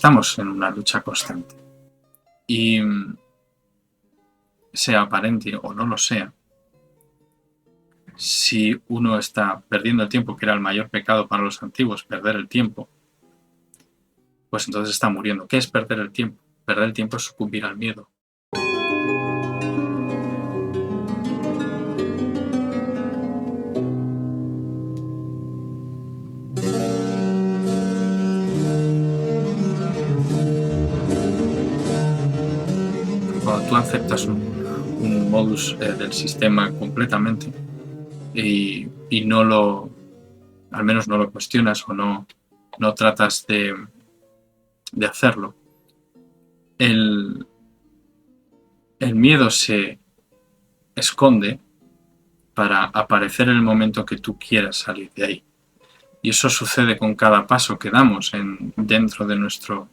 estamos en una lucha constante. Y sea aparente o no lo sea, si uno está perdiendo el tiempo, que era el mayor pecado para los antiguos, perder el tiempo, pues entonces está muriendo. ¿Qué es perder el tiempo? Perder el tiempo es sucumbir al miedo. Cuando tú aceptas un modus del sistema completamente y no lo, al menos no lo cuestionas o no tratas de hacerlo, el miedo se esconde para aparecer en el momento que tú quieras salir de ahí. Y eso sucede con cada paso que damos dentro de nuestro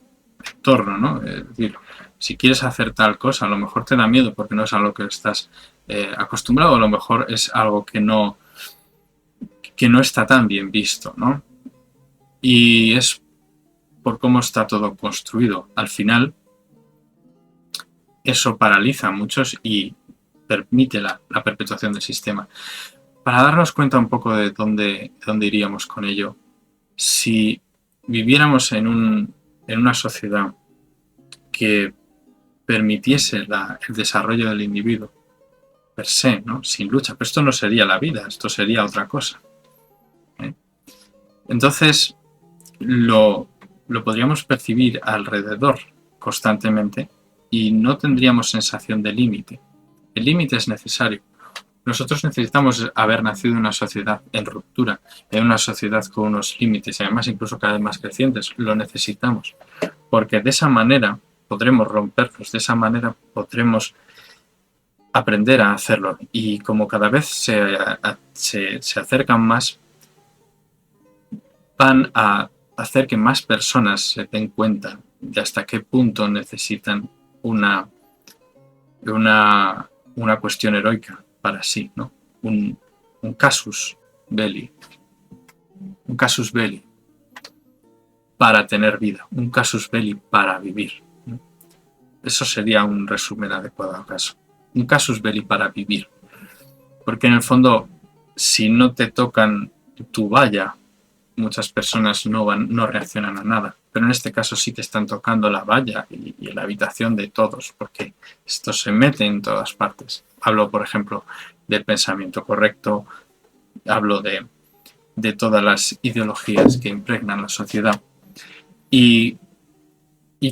entorno, ¿no? Es decir, si quieres hacer tal cosa, a lo mejor te da miedo porque no es a lo que estás acostumbrado, a lo mejor es algo que no está tan bien visto, ¿no? Y es por cómo está todo construido. Al final, eso paraliza a muchos y permite la perpetuación del sistema. Para darnos cuenta un poco de dónde iríamos con ello, si viviéramos en una sociedad que permitiese el desarrollo del individuo per se, ¿no? Sin lucha, pero esto no sería la vida, esto sería otra cosa. Entonces, lo podríamos percibir alrededor constantemente y no tendríamos sensación de límite. El límite es necesario. Nosotros necesitamos haber nacido en una sociedad en ruptura, en una sociedad con unos límites y además incluso cada vez más crecientes. Lo necesitamos, porque de esa manera podremos romperlos, de esa manera podremos aprender a hacerlo. Y como cada vez se acercan más, van a hacer que más personas se den cuenta de hasta qué punto necesitan una cuestión heroica para sí, ¿no? Un casus belli. Un casus belli para tener vida. Un casus belli para vivir, ¿no? Eso sería un resumen adecuado al caso. Un casus belli para vivir. Porque en el fondo, si no te tocan tu valla, muchas personas no reaccionan a nada. Pero en este caso sí que están tocando la valla y la habitación de todos, porque esto se mete en todas partes. Hablo, por ejemplo, del pensamiento correcto, hablo de todas las ideologías que impregnan la sociedad y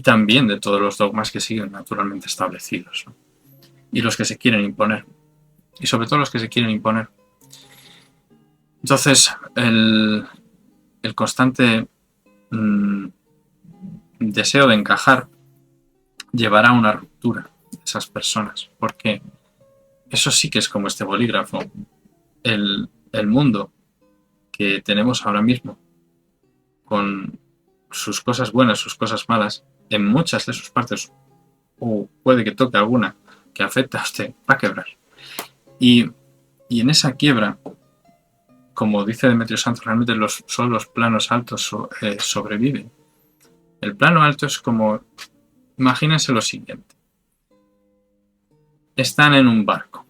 también de todos los dogmas que siguen naturalmente establecidos, ¿no? Y los que se quieren imponer. Y sobre todo los que se quieren imponer. Entonces, el constante deseo de encajar llevará a una ruptura de esas personas, porque eso sí que es como este bolígrafo. El mundo que tenemos ahora mismo, con sus cosas buenas, sus cosas malas, en muchas de sus partes, o puede que toque alguna que afecta a usted, va a quebrar. Y en esa quiebra, como dice Demetrio Santos, realmente solo los planos altos sobreviven. El plano alto es como, imagínense lo siguiente. Están en un barco.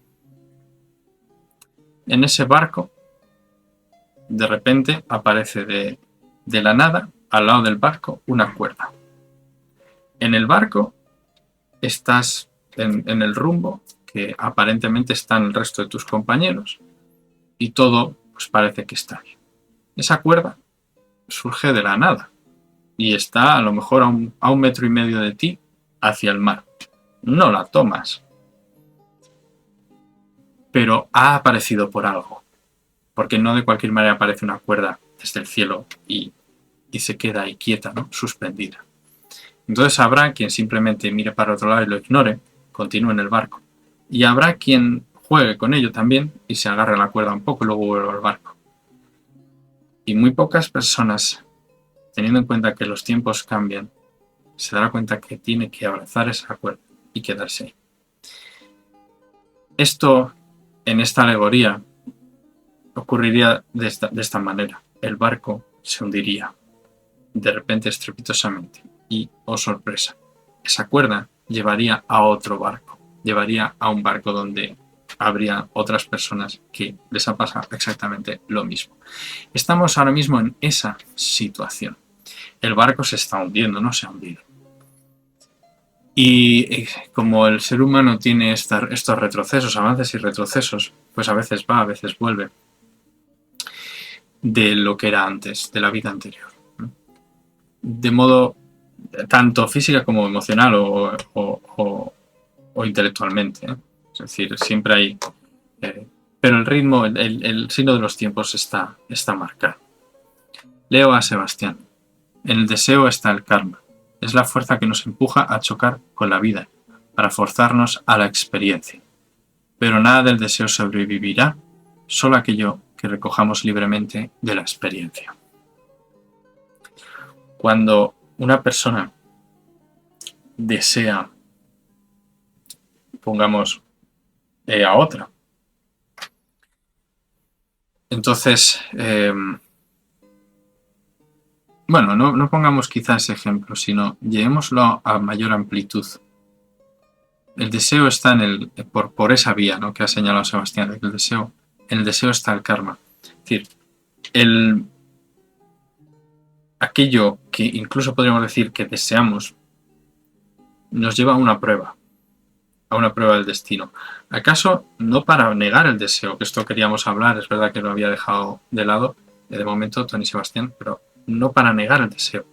En ese barco, de repente, aparece de la nada, al lado del barco, una cuerda. En el barco estás en el rumbo que aparentemente están el resto de tus compañeros y todo pues parece que está bien. Esa cuerda surge de la nada y está a lo mejor a un 1,5 metros de ti hacia el mar. No la tomas, pero ha aparecido por algo, porque no de cualquier manera aparece una cuerda desde el cielo y se queda ahí quieta, ¿no? Suspendida. Entonces habrá quien simplemente mire para otro lado y lo ignore, continúe en el barco. Y habrá quien juegue con ello también y se agarre la cuerda un poco y luego vuelva al barco. Y muy pocas personas, teniendo en cuenta que los tiempos cambian, se dará cuenta que tiene que abrazar esa cuerda y quedarse ahí. Esto, en esta alegoría, ocurriría de esta manera. El barco se hundiría, de repente estrepitosamente, y, oh sorpresa, esa cuerda llevaría a otro barco, llevaría a un barco donde habría otras personas que les ha pasado exactamente lo mismo. Estamos ahora mismo en esa situación. El barco se está hundiendo, no se ha hundido. Y como el ser humano tiene estos retrocesos, avances y retrocesos, pues a veces va, a veces vuelve de lo que era antes, de la vida anterior. De modo tanto física como emocional o intelectualmente. Es decir, siempre hay... pero el ritmo, el signo de los tiempos está marcado. Leo a Sebastián. En el deseo está el karma. Es la fuerza que nos empuja a chocar con la vida, para forzarnos a la experiencia. Pero nada del deseo sobrevivirá, solo aquello que recojamos libremente de la experiencia. Cuando una persona desea, pongamos, a otra, entonces, bueno, no pongamos quizás ese ejemplo, sino llevémoslo a mayor amplitud. El deseo está por esa vía, ¿no?, que ha señalado Sebastián, de que en el deseo está el karma. Es decir, aquello que incluso podríamos decir que deseamos nos lleva a una prueba del destino. ¿Acaso no para negar el deseo? Que esto queríamos hablar, es verdad que lo había dejado de lado de momento Tony Sebastián, pero no para negar el deseo,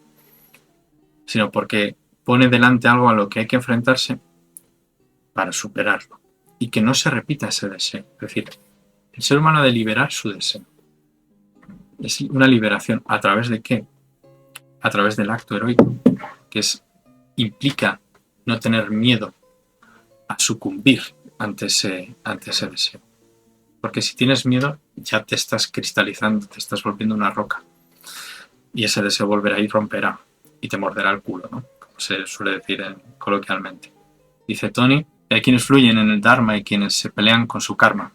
sino porque pone delante algo a lo que hay que enfrentarse para superarlo y que no se repita ese deseo. Es decir, el ser humano ha de liberar su deseo. Es una liberación. ¿A través de qué? A través del acto heroico, que implica no tener miedo a sucumbir ante ese deseo. Porque si tienes miedo, ya te estás cristalizando, te estás volviendo una roca. Y ese deseo volverá y romperá y te morderá el culo, ¿no?, como se suele decir coloquialmente. Dice Tony, hay quienes fluyen en el Dharma y quienes se pelean con su karma.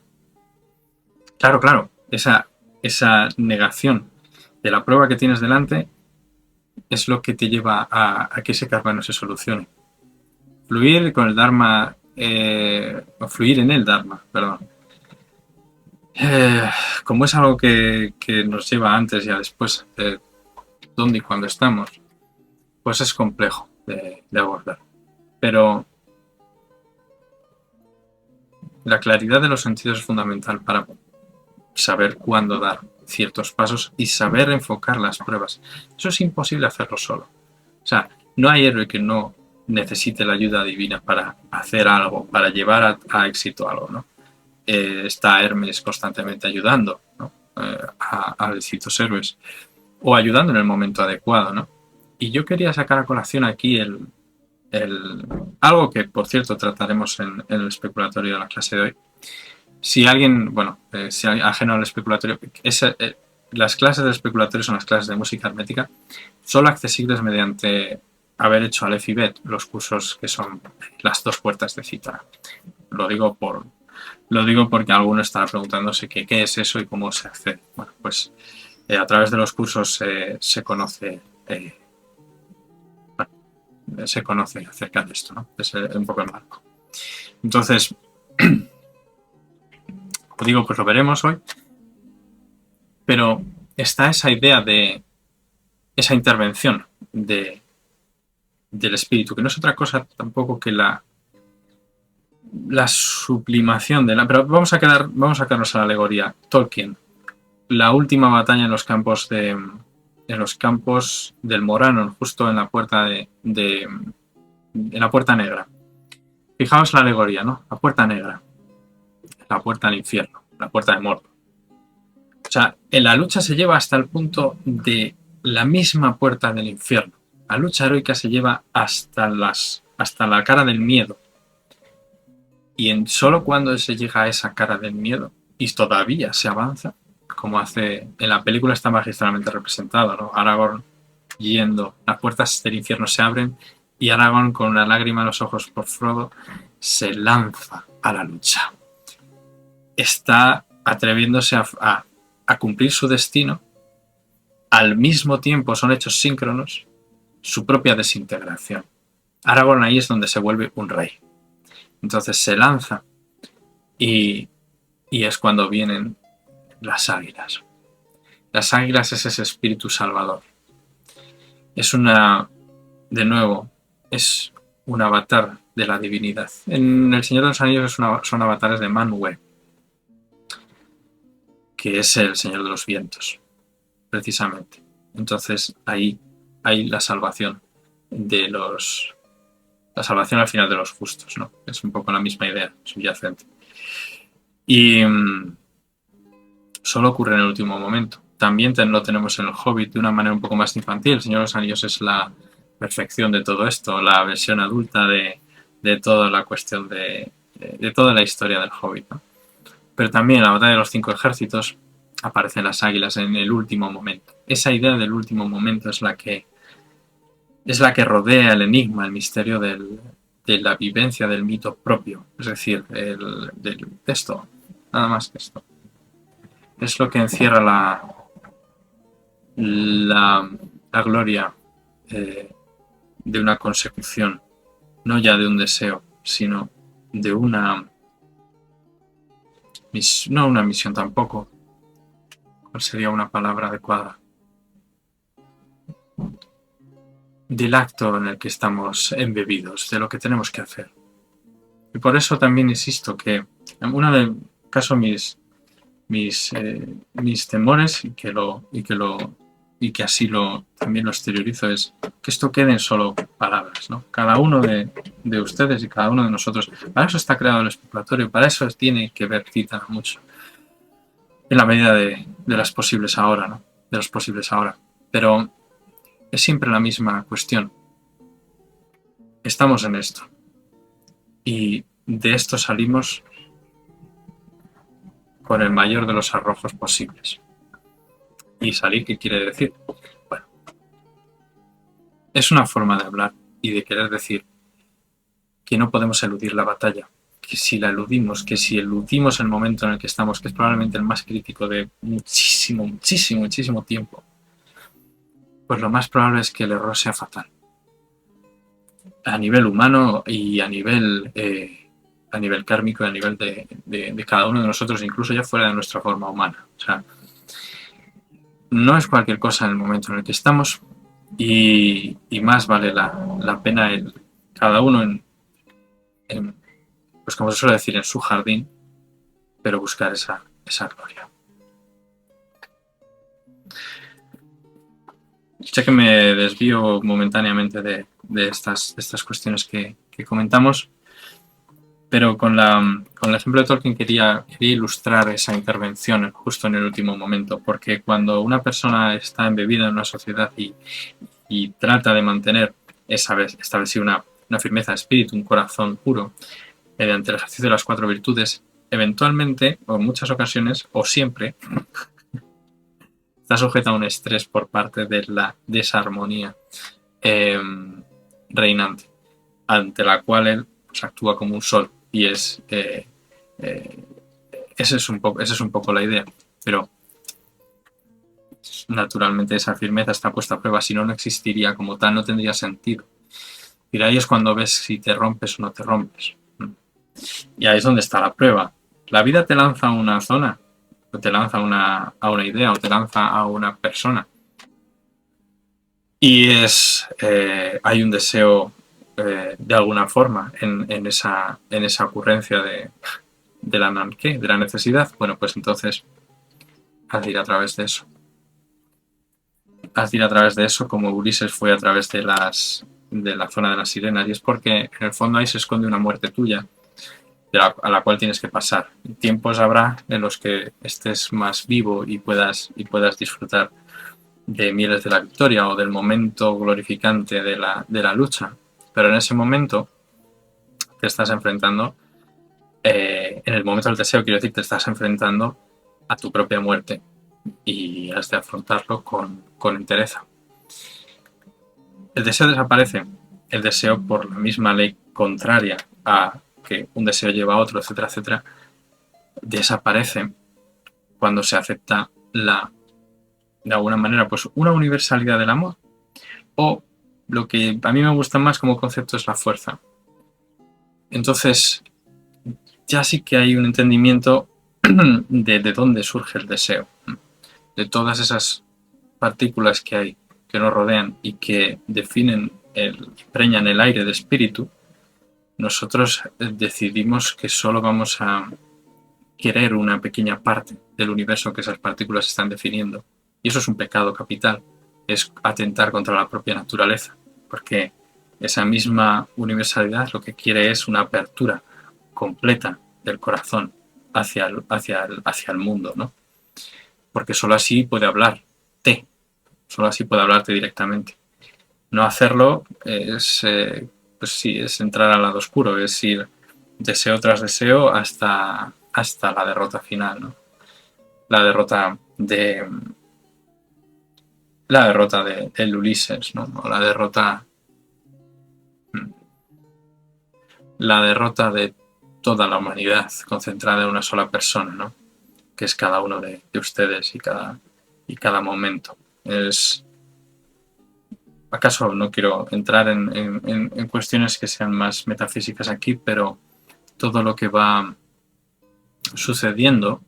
Claro, esa negación de la prueba que tienes delante es lo que te lleva a que ese karma no se solucione. Fluir con el Dharma, o fluir en el Dharma, perdón. Como es algo que nos lleva antes y a después de dónde y cuándo estamos, pues es complejo de abordar. Pero la claridad de los sentidos es fundamental para saber cuándo dar ciertos pasos y saber enfocar las pruebas. Eso es imposible hacerlo solo. O sea, no hay héroe que no necesite la ayuda divina para hacer algo, para llevar a éxito algo, ¿no? Está Hermes constantemente ayudando, ¿no?, a distintos héroes, o ayudando en el momento adecuado, ¿no? Y yo quería sacar a colación aquí algo que, por cierto, trataremos en el especulatorio de la clase de hoy. Si alguien, si ajeno al especulatorio, las clases del especulatorio son las clases de música hermética, solo accesibles mediante haber hecho Aleph y Bet, los cursos que son las 2 puertas de Cítara. Lo digo porque alguno estará preguntándose qué es eso y cómo se accede. Bueno, pues a través de los cursos se conoce acerca de esto, ¿no? Es un poco el marco. Entonces, como digo, pues lo veremos hoy. Pero está esa idea de esa intervención del espíritu, que no es otra cosa tampoco que la sublimación pero vamos a quedarnos a la alegoría. Tolkien, la última batalla en los campos del Morannon, justo en la puerta en la puerta negra. Fijaos la alegoría, ¿no? La puerta negra, la puerta al infierno, la puerta de Mordor. O sea, en la lucha se lleva hasta el punto de la misma puerta del infierno. La lucha heroica se lleva hasta la cara del miedo. Y solo cuando se llega a esa cara del miedo, y todavía se avanza, como hace en la película, está magistralmente representado, ¿no? Aragorn yendo, las puertas del infierno se abren y Aragorn, con una lágrima en los ojos por Frodo, se lanza a la lucha. Está atreviéndose a cumplir su destino. Al mismo tiempo son hechos síncronos. su propia desintegración. Aragorn ahí es donde se vuelve un rey. Entonces se lanza y es cuando vienen las águilas. Las águilas es ese espíritu salvador. Es de nuevo, es un avatar de la divinidad. En El Señor de los Anillos son avatares de Manwë, que es el Señor de los Vientos, precisamente. Entonces ahí hay la salvación la salvación al final de los justos, ¿no? Es un poco la misma idea subyacente. Y solo ocurre en el último momento. También lo tenemos en el Hobbit de una manera un poco más infantil. El Señor de los Anillos es la perfección de todo esto, la versión adulta de toda la cuestión de toda la historia del Hobbit, ¿no? Pero también en la batalla de los 5 ejércitos aparecen las águilas en el último momento. Esa idea del último momento es la que rodea el enigma, el misterio de la vivencia del mito propio, es decir, del texto, nada más que esto. Es lo que encierra la gloria de una consecución, no ya de un deseo, sino de no una misión tampoco. ¿Cuál sería una palabra adecuada? Del acto en el que estamos embebidos, de lo que tenemos que hacer. Y por eso también insisto que mis temores y que así también lo exteriorizo es que esto quede en solo palabras, ¿no? Cada uno de ustedes y cada uno de nosotros, para eso está creado el especulatorio, para eso tiene que ver Cita mucho, en la medida de las posibles ahora, ¿no? De los posibles ahora. Pero es siempre la misma cuestión. Estamos en esto. Y de esto salimos con el mayor de los arrojos posibles. ¿Y salir qué quiere decir? Bueno, es una forma de hablar y de querer decir que no podemos eludir la batalla, que si eludimos el momento en el que estamos, que es probablemente el más crítico de muchísimo tiempo, pues lo más probable es que el error sea fatal. A nivel humano y a nivel kármico y a nivel de cada uno de nosotros, incluso ya fuera de nuestra forma humana. O sea, no es cualquier cosa en el momento en el que estamos y más vale la pena cada uno pues como se suele decir, en su jardín, pero buscar esa gloria. Sé que me desvío momentáneamente de estas cuestiones que comentamos, pero con el ejemplo de Tolkien quería ilustrar esa intervención justo en el último momento, porque cuando una persona está embebida en una sociedad y trata de mantener establecida una firmeza de espíritu, un corazón puro, mediante el ejercicio de las 4 virtudes, eventualmente, o en muchas ocasiones, o siempre, está sujeta a un estrés por parte de la desarmonía reinante, ante la cual él pues, actúa como un sol. Y esa es un poco la idea. Pero naturalmente esa firmeza está puesta a prueba. Si no, no existiría como tal, no tendría sentido. Y de ahí es cuando ves si te rompes o no te rompes. Y ahí es donde está la prueba. La vida te lanza a una zona, o te lanza a una idea, o te lanza a una persona. Y hay un deseo de alguna forma en esa ocurrencia de la necesidad. Bueno, pues entonces has de ir a través de eso. Has de ir a través de eso como Ulises fue a través de la zona de las sirenas. Y es porque en el fondo ahí se esconde una muerte tuya a la cual tienes que pasar. Tiempos habrá en los que estés más vivo y puedas disfrutar de mieles de la victoria o del momento glorificante de la lucha. Pero en ese momento te estás enfrentando, en el momento del deseo, quiero decir, te estás enfrentando a tu propia muerte y has de afrontarlo con entereza. El deseo desaparece. El deseo, por la misma ley contraria a que un deseo lleva a otro, etcétera, etcétera, desaparece cuando se acepta de alguna manera, pues una universalidad del amor o Lo que a mí me gusta más como concepto es la fuerza. Entonces, ya sí que hay un entendimiento de dónde surge el deseo, de todas esas partículas que hay, que nos rodean y que definen, preñan el aire de espíritu. Nosotros decidimos que solo vamos a querer una pequeña parte del universo que esas partículas están definiendo. Y eso es un pecado capital, es atentar contra la propia naturaleza, porque esa misma universalidad lo que quiere es una apertura completa del corazón hacia el mundo, ¿no? Porque solo así puede hablarte, solo así puede hablarte directamente. No hacerlo es, pues sí, es entrar al lado oscuro, es ir deseo tras deseo hasta la derrota final, ¿no? La derrota del Ulises, ¿no? O la derrota de toda la humanidad concentrada en una sola persona, ¿no? Que es cada uno de ustedes y cada momento. ¿Acaso no quiero entrar en cuestiones que sean más metafísicas aquí, pero todo lo que va sucediendo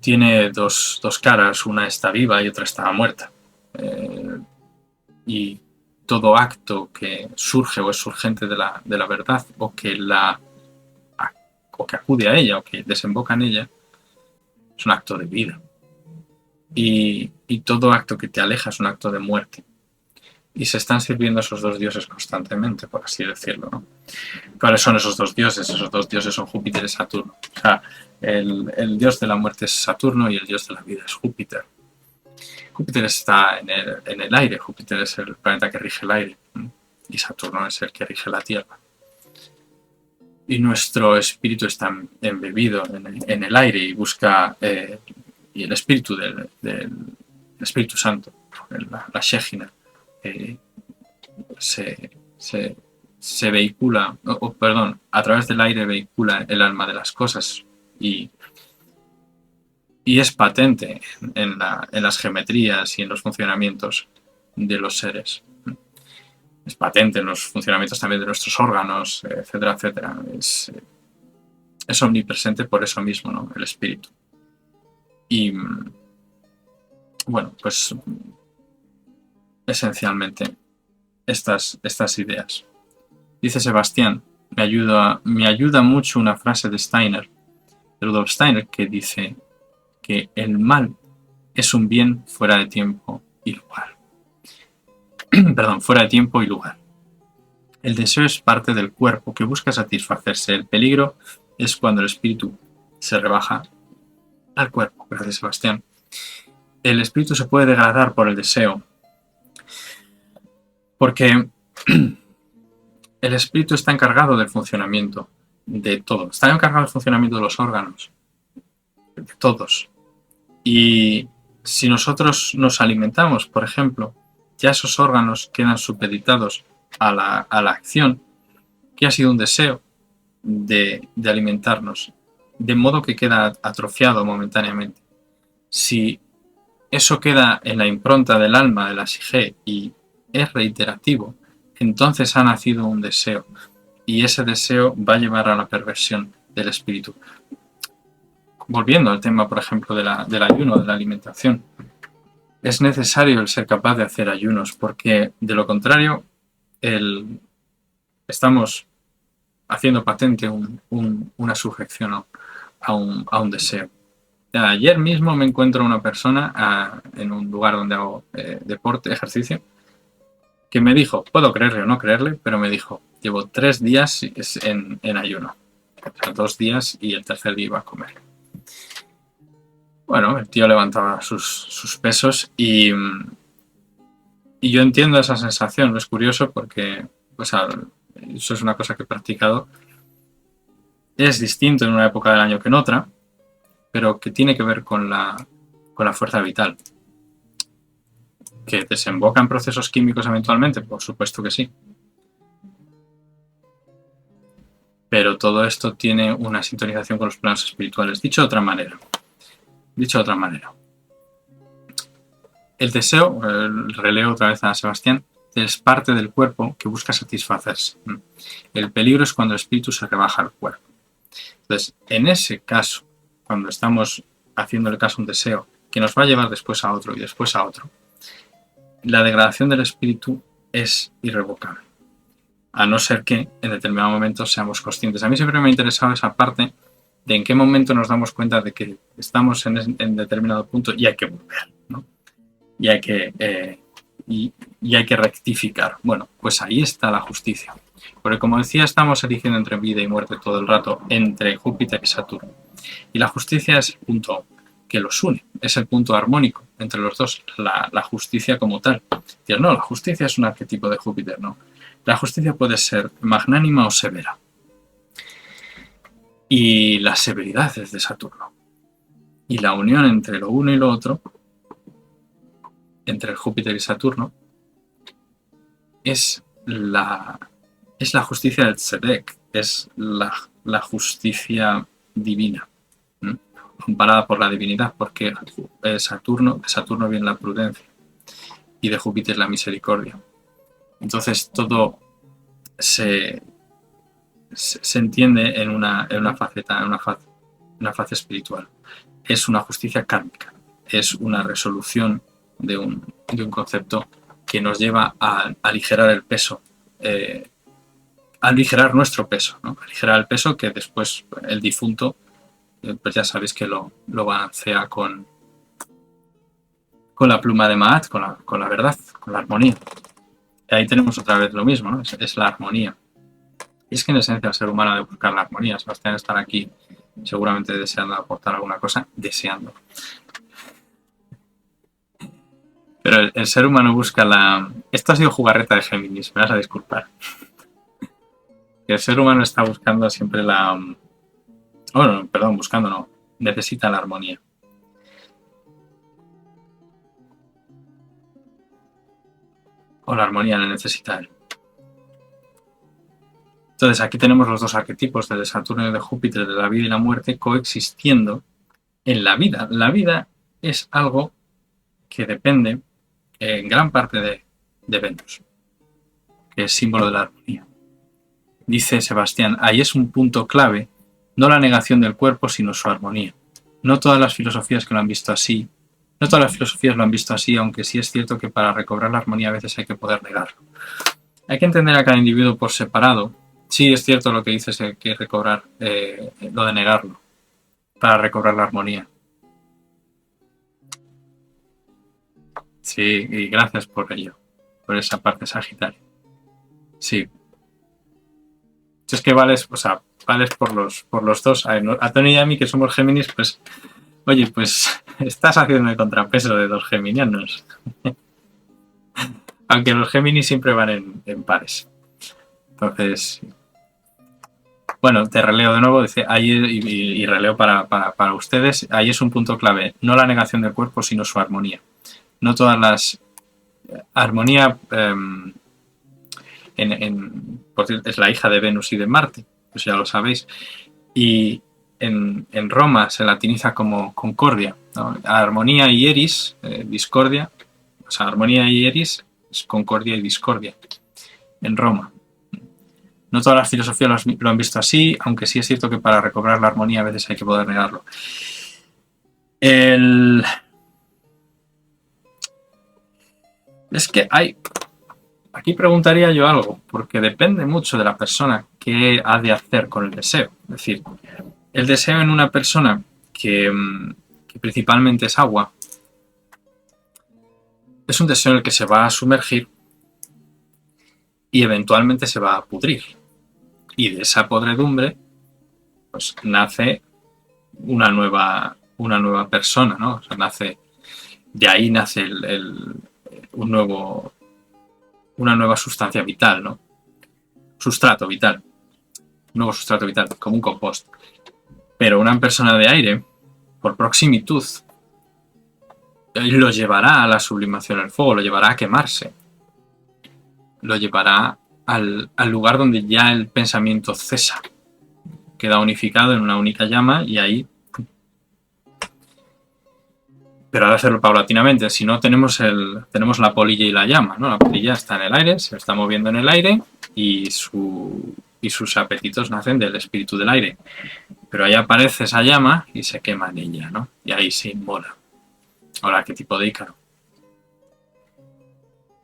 tiene dos caras, una está viva y otra está muerta. Y todo acto que surge o es surgente de la verdad o que acude a ella o que desemboca en ella es un acto de vida. Y todo acto que te aleja es un acto de muerte. Y se están sirviendo esos dos dioses constantemente, por así decirlo, ¿no? ¿Cuáles son esos dos dioses? Esos dos dioses son Júpiter y Saturno. O sea, el dios de la muerte es Saturno y el dios de la vida es Júpiter. Júpiter está en el aire, Júpiter es el planeta que rige el aire y Saturno es el que rige la Tierra. Y nuestro espíritu está embebido en el aire y busca, y el espíritu del Espíritu Santo, la Shejina, se vehicula, perdón, a través del aire vehicula el alma de las cosas y es patente en las geometrías y en los funcionamientos de los seres. Es patente en los funcionamientos también de nuestros órganos, etcétera, etcétera. Es omnipresente por eso mismo, ¿no? El espíritu. Y bueno, pues esencialmente estas ideas. Dice Sebastián, me ayuda mucho una frase de Steiner, de Rudolf Steiner, que dice que el mal es un bien fuera de tiempo y lugar. Perdón, fuera de tiempo y lugar. El deseo es parte del cuerpo que busca satisfacerse. El peligro es cuando el espíritu se rebaja al cuerpo. Gracias, Sebastián. El espíritu se puede degradar por el deseo, porque el espíritu está encargado del funcionamiento de todo. Está encargado del funcionamiento de los órganos, de todos. Y si nosotros nos alimentamos, por ejemplo, ya esos órganos quedan supeditados a la acción, que ha sido un deseo de alimentarnos, de modo que queda atrofiado momentáneamente. Si eso queda en la impronta del alma, de la psique, y es reiterativo, entonces ha nacido un deseo, y ese deseo va a llevar a la perversión del espíritu. Volviendo al tema, por ejemplo, del ayuno, de la alimentación, es necesario el ser capaz de hacer ayunos, porque de lo contrario estamos haciendo patente una sujeción a un deseo. Ayer mismo me encuentro una persona en un lugar donde hago deporte, ejercicio, que me dijo, puedo creerle o no creerle, pero me dijo, llevo 3 días en ayuno. O sea, 2 días y el tercer día iba a comer. Bueno, el tío levantaba sus pesos y yo entiendo esa sensación. Es curioso porque, o sea, eso es una cosa que he practicado. Es distinto en una época del año que en otra, pero que tiene que ver con la fuerza vital. ¿Que desemboca en procesos químicos eventualmente? Por supuesto que sí. Pero todo esto tiene una sintonización con los planos espirituales. Dicho de otra manera, el deseo, releo otra vez a Sebastián, es parte del cuerpo que busca satisfacerse. El peligro es cuando el espíritu se rebaja al cuerpo. Entonces, en ese caso, cuando estamos haciéndole caso a un deseo que nos va a llevar después a otro y después a otro, la degradación del espíritu es irrevocable, a no ser que en determinado momento seamos conscientes. A mí siempre me ha interesado esa parte de en qué momento nos damos cuenta de que estamos en determinado punto y hay que volver, ¿no? Y hay que rectificar. Bueno, pues ahí está la justicia. Porque como decía, estamos eligiendo entre vida y muerte todo el rato, entre Júpiter y Saturno. Y la justicia es el punto que los une, es el punto armónico entre los dos, la justicia como tal. Dios, no, la justicia es un arquetipo de Júpiter, no. La justicia puede ser magnánima o severa. Y la severidad es de Saturno. Y la unión entre lo uno y lo otro, entre Júpiter y Saturno, es la justicia del Tzedek, es la justicia divina, ¿no? Comparada por la divinidad, porque de Saturno viene la prudencia y de Júpiter la misericordia. Entonces todo se entiende en una faceta, en una fase espiritual. Es una justicia kármica, es una resolución de un concepto que nos lleva a aligerar el peso, a aligerar nuestro peso, ¿no? Aligerar el peso que después el difunto, pues ya sabéis que lo balancea con la pluma de Maat, con la verdad, con la armonía. Y ahí tenemos otra vez lo mismo, ¿no? Es la armonía. Y es que en esencia el ser humano debe buscar la armonía. Sebastián estará aquí seguramente deseando aportar alguna cosa, deseando. Pero el ser humano busca la... Esto ha sido jugarreta de Géminis, me vas a disculpar. El ser humano está buscando siempre la... Bueno, perdón, buscando no. Necesita la armonía. O la armonía la necesita él. Entonces aquí tenemos los dos arquetipos, del de Saturno y de Júpiter, de la vida y la muerte, coexistiendo en la vida. La vida es algo que depende en gran parte de Venus, que es símbolo de la armonía. Dice Sebastián, ahí es un punto clave, no la negación del cuerpo, sino su armonía. No todas las filosofías que lo han visto así, no todas las filosofías lo han visto así, aunque sí es cierto que para recobrar la armonía a veces hay que poder negarlo. Hay que entender a cada individuo por separado. Sí, es cierto lo que dices, que hay que recobrar, lo de negarlo, para recobrar la armonía. Sí, y gracias por ello, por esa parte Sagitario. Sí. Es que vales, o sea, vales por los dos. A Tony y a mí, que somos Géminis, pues, oye, pues estás haciendo el contrapeso de dos geminianos. Aunque los Géminis siempre van en pares. Entonces, bueno, te releo de nuevo, dice, ahí, y releo para ustedes, ahí es un punto clave, no la negación del cuerpo, sino su armonía. No todas las... Armonía, por cierto, es la hija de Venus y de Marte, pues ya lo sabéis, y en Roma se latiniza como concordia, ¿no? Armonía y eris, discordia, o sea, armonía y eris es concordia y discordia en Roma. No todas las filosofías lo han visto así, aunque sí es cierto que para recobrar la armonía a veces hay que poder negarlo. Es que hay... Aquí preguntaría yo algo, porque depende mucho de la persona qué ha de hacer con el deseo. Es decir, el deseo en una persona que principalmente es agua, es un deseo en el que se va a sumergir y eventualmente se va a pudrir. Y de esa podredumbre, pues nace una nueva persona, ¿no? O sea, de ahí nace una nueva sustancia vital, ¿no? Sustrato vital. Un nuevo sustrato vital, como un compost. Pero una persona de aire, por proximitud, lo llevará a la sublimación al fuego, lo llevará a quemarse. Lo llevará al lugar donde ya el pensamiento cesa. Queda unificado en una única llama y ahí... pero ha de hacerlo paulatinamente. Si no, tenemos la polilla y la llama, ¿no? La polilla está en el aire, se está moviendo en el aire y sus apetitos nacen del espíritu del aire. Pero ahí aparece esa llama y se quema en ella, ¿no? Y ahí se inmola. Ahora, ¿qué tipo de Ícaro?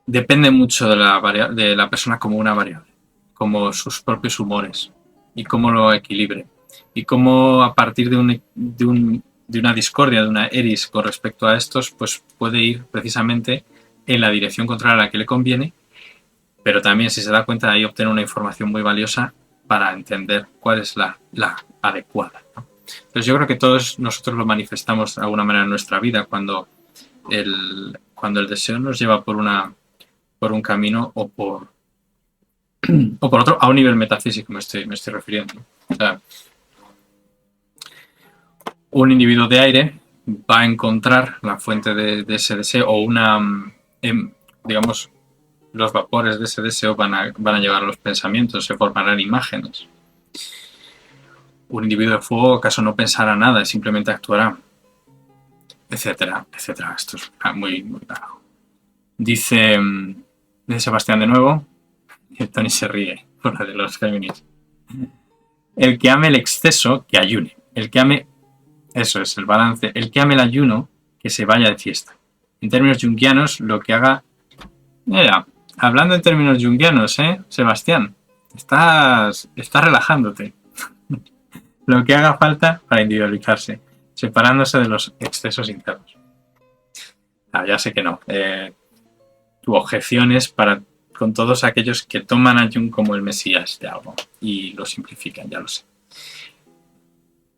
Depende mucho de la persona como una variable, como sus propios humores y cómo lo equilibre. Y cómo a partir de una discordia, de una eris con respecto a estos, pues puede ir precisamente en la dirección contraria a la que le conviene, pero también, si se da cuenta, ahí obtener una información muy valiosa para entender cuál es la adecuada, ¿no? Entonces yo creo que todos nosotros lo manifestamos de alguna manera en nuestra vida cuando el deseo nos lleva por un camino o por otro, a un nivel metafísico me estoy refiriendo. O sea, un individuo de aire va a encontrar la fuente de ese deseo o digamos, los vapores de ese deseo van a llevar a los pensamientos, se formarán imágenes. Un individuo de fuego acaso no pensará nada, simplemente actuará, etcétera, etcétera. Esto es muy, muy largo. Dice Sebastián de nuevo, y Tony se ríe por la de los Géminis. El que ame el exceso, que ayune. El que ame, eso es el balance, el que ame el ayuno, que se vaya de fiesta. En términos junguianos, lo que haga... Mira, hablando en términos junguianos, Sebastián, estás relajándote. Lo que haga falta para individualizarse, separándose de los excesos internos. Ya sé que no. Tu objeción es con todos aquellos que toman a Jung como el mesías de algo y lo simplifican, ya lo sé.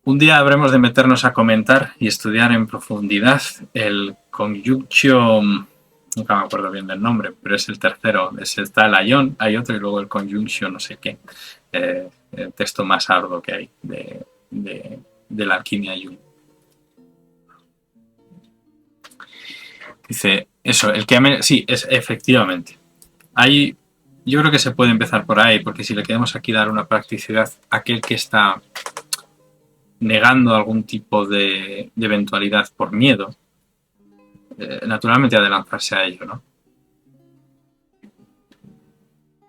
Un día habremos de meternos a comentar y estudiar en profundidad el Conjunctio, nunca me acuerdo bien del nombre, pero es el tercero. Está el Aion, hay otro, y luego el Conjunctio no sé qué. El texto más arduo que hay de la alquimia Jung. Dice, eso, el que ame... Sí, efectivamente. Yo creo que se puede empezar por ahí, porque si le queremos aquí dar una practicidad a aquel que está negando algún tipo de eventualidad por miedo, naturalmente ha de lanzarse a ello, ¿no?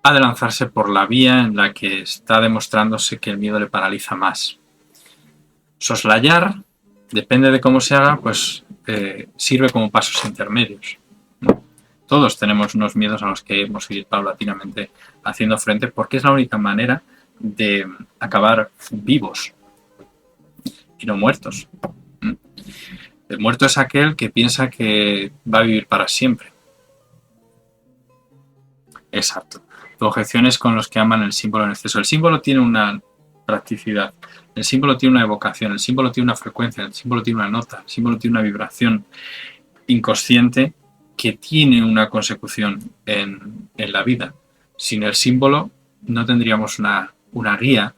Ha de lanzarse por la vía en la que está demostrándose que el miedo le paraliza más. Soslayar, depende de cómo se haga, pues sirve como pasos intermedios, ¿no? Todos tenemos unos miedos a los que hemos de ir paulatinamente haciendo frente, porque es la única manera de acabar vivos y no muertos. El muerto es aquel que piensa que va a vivir para siempre. Exacto. Tu objeción es con los que aman el símbolo en exceso. El símbolo tiene una practicidad, el símbolo tiene una evocación, el símbolo tiene una frecuencia, el símbolo tiene una nota, el símbolo tiene una vibración inconsciente que tiene una consecución en la vida. Sin el símbolo no tendríamos una guía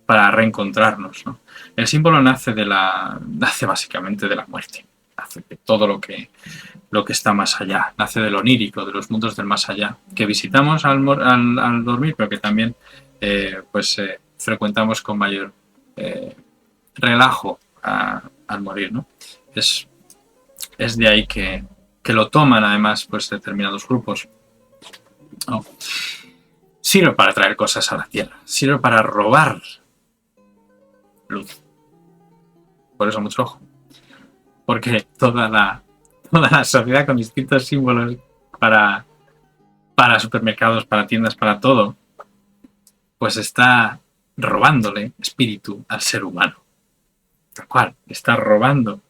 para reencontrarnos, ¿no? El símbolo nace básicamente de la muerte, nace de todo lo que está más allá, nace de lo onírico, de los mundos del más allá, que visitamos al dormir, pero que también frecuentamos con mayor relajo al morir, ¿no? Es de ahí que lo toman además pues determinados grupos. Oh. Sirve para traer cosas a la tierra, sirve para robar luz. Por eso mucho ojo, porque toda la sociedad con distintos símbolos para supermercados, para tiendas, para todo, pues está robándole espíritu al ser humano. Tal cual, está robando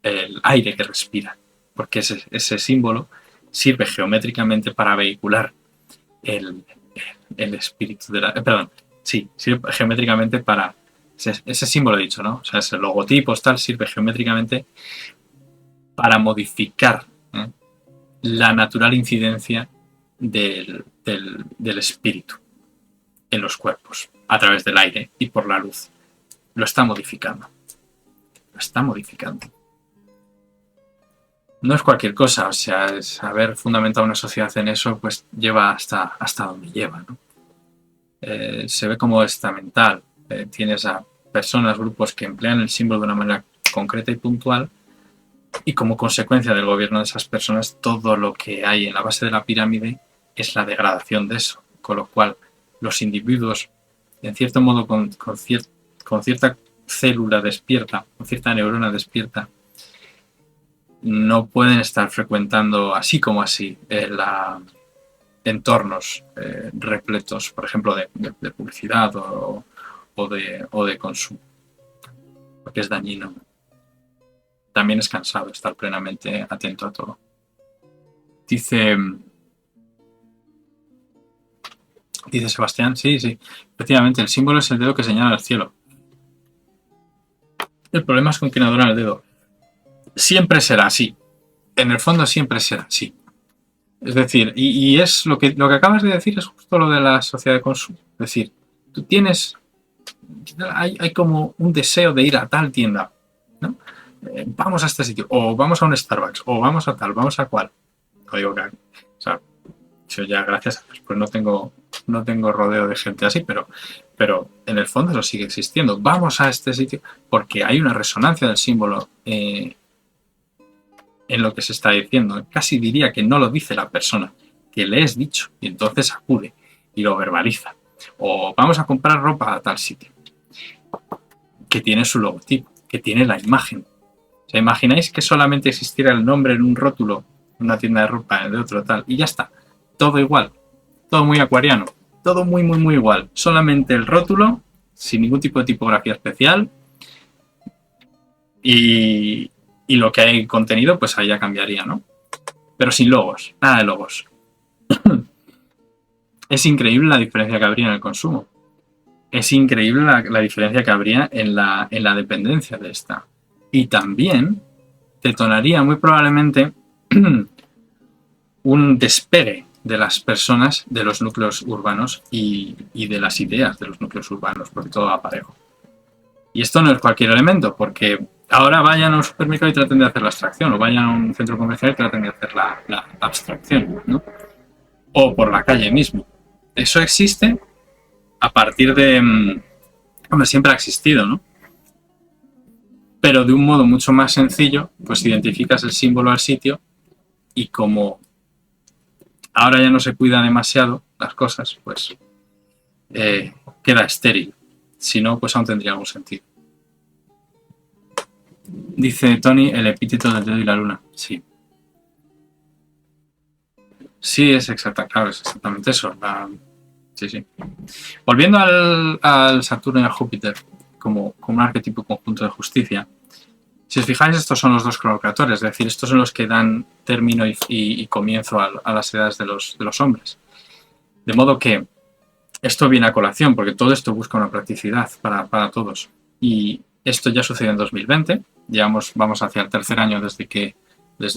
el aire que respira, porque ese símbolo sirve geométricamente para vehicular el espíritu de la... Perdón, sí, sirve geométricamente para... Ese símbolo he dicho, ¿no? O sea, ese logotipo tal sirve geométricamente para modificar la natural incidencia del espíritu en los cuerpos, a través del aire y por la luz. Lo está modificando. Lo está modificando. No es cualquier cosa, o sea, haber fundamentado una sociedad en eso, pues lleva hasta donde lleva, ¿no? Se ve como estamental. Tienes a personas, grupos que emplean el símbolo de una manera concreta y puntual, y como consecuencia del gobierno de esas personas, todo lo que hay en la base de la pirámide es la degradación de eso, con lo cual los individuos, en cierto modo, con cierta célula despierta, con cierta neurona despierta, no pueden estar frecuentando así como así entornos repletos, por ejemplo, de publicidad o de consumo, porque es dañino. También es cansado estar plenamente atento a todo. Dice Sebastián, sí, efectivamente, el símbolo es el dedo que señala al cielo. El problema es con quien adora el dedo. Siempre será así. En el fondo siempre será así. Es decir, y es lo que acabas de decir es justo lo de la sociedad de consumo. Es decir, tú tienes, hay como un deseo de ir a tal tienda, ¿no? Vamos a este sitio, o vamos a un Starbucks, o vamos a tal, vamos a cual. No digo que, o sea, yo ya gracias a Dios pues no tengo rodeo de gente así, pero en el fondo eso sigue existiendo. Vamos a este sitio porque hay una resonancia del símbolo en lo que se está diciendo. Casi diría que no lo dice la persona, que le es dicho y entonces acude y lo verbaliza. O vamos a comprar ropa a tal sitio, que tiene su logotipo, que tiene la imagen. O sea, ¿imagináis que solamente existiera el nombre en un rótulo, en una tienda de ropa, de otro tal, y ya está? Todo igual, todo muy acuariano, todo muy, muy, muy igual. Solamente el rótulo, sin ningún tipo de tipografía especial, y lo que hay contenido, pues ahí ya cambiaría, ¿no? Pero sin logos, nada de logos. Es increíble la diferencia que habría en el consumo. Es increíble la diferencia que habría en la dependencia de esta. Y también detonaría muy probablemente un despegue de las personas de los núcleos urbanos y de las ideas de los núcleos urbanos, porque todo va parejo. Y esto no es cualquier elemento, porque ahora vayan a un supermercado y traten de hacer la abstracción, o vayan a un centro comercial y traten de hacer la abstracción, ¿no? O por la calle mismo. Eso existe a partir de... Hombre, siempre ha existido, ¿no? Pero de un modo mucho más sencillo, pues identificas el símbolo al sitio y como ahora ya no se cuida demasiado las cosas, pues queda estéril. Si no, pues aún tendría algún sentido. Dice Tony, el epíteto del dedo y la luna. Sí. Sí, es exactamente eso. Sí. Volviendo al Saturno y al Júpiter como un arquetipo conjunto de justicia, si os fijáis, estos son los dos cronocreadores, es decir, estos son los que dan término y comienzo a las edades de los hombres. De modo que esto viene a colación, porque todo esto busca una practicidad para todos. Y esto ya sucedió en 2020, vamos hacia el tercer año desde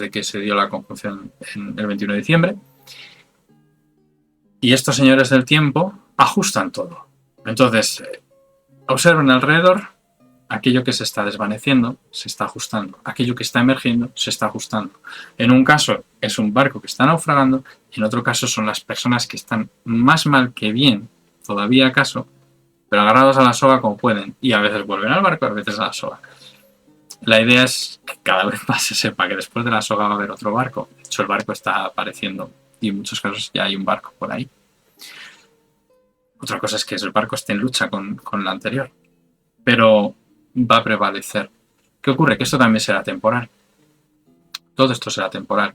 que se dio la conjunción en el 21 de diciembre. Y estos señores del tiempo ajustan todo. Entonces, observen alrededor, aquello que se está desvaneciendo se está ajustando, aquello que está emergiendo se está ajustando. En un caso es un barco que está naufragando y en otro caso son las personas que están más mal que bien, todavía acaso, pero agarrados a la soga como pueden y a veces vuelven al barco, a veces a la soga. La idea es que cada vez más se sepa que después de la soga va a haber otro barco. De hecho, el barco está apareciendo y en muchos casos ya hay un barco por ahí. Otra cosa es que el barco esté en lucha con la anterior, pero va a prevalecer. ¿Qué ocurre? Que esto también será temporal. Todo esto será temporal.